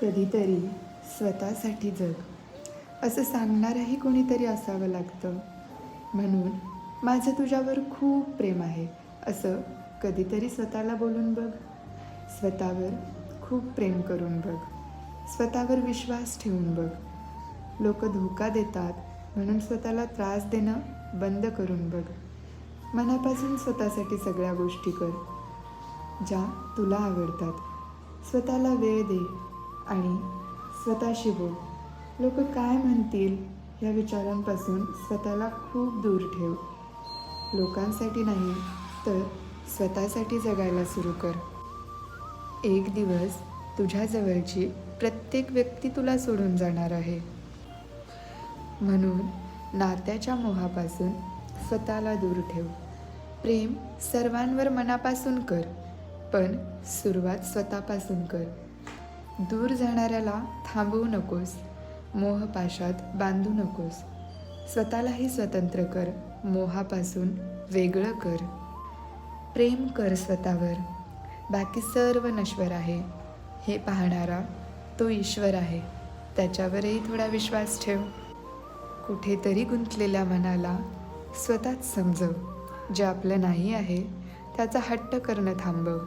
कधीतरी स्वतःसाठी जग असं सांगणारंही कोणीतरी असावं लागतं. म्हणून माझं तुझ्यावर खूप प्रेम आहे असं कधीतरी स्वतःला बोलून बघ. स्वतःवर खूप प्रेम करून बघ. स्वतःवर विश्वास ठेवून बघ. लोक धोका देतात म्हणून स्वतःला त्रास देणं बंद करून बघ. मनापासून स्वतःसाठी सगळ्या गोष्टी कर ज्या तुला आवडतात. स्वतःला वेळ दे आणि स्वतःशी बोल. लोक काय म्हणतील या विचारांपासून स्वतःला खूप दूर ठेव. लोकांसाठी नाही तर स्वतःसाठी जगायला सुरू कर. एक दिवस तुझ्या जवळची प्रत्येक व्यक्ती तुला सोडून जाणार आहे. म्हणून नात्याच्या मोहापासून स्वतःला दूर ठेव. प्रेम सर्वांवर मनापासून कर, पण सुरुवात स्वतःपासून कर. दूर जाणाऱ्याला थांबवू नकोस. मोहपाशात बांधू नकोस. स्वतःलाही स्वतंत्र कर. मोहापासून वेगळं कर. प्रेम कर स्वतःवर. बाकी सर्व नश्वर आहे. हे पाहणारा तो ईश्वर आहे. त्याच्यावरही थोडा विश्वास ठेव. कुठेतरी गुंतलेल्या मनाला स्वतःच समजव. जे आपलं नाही आहे त्याचा हट्ट करणं थांबव.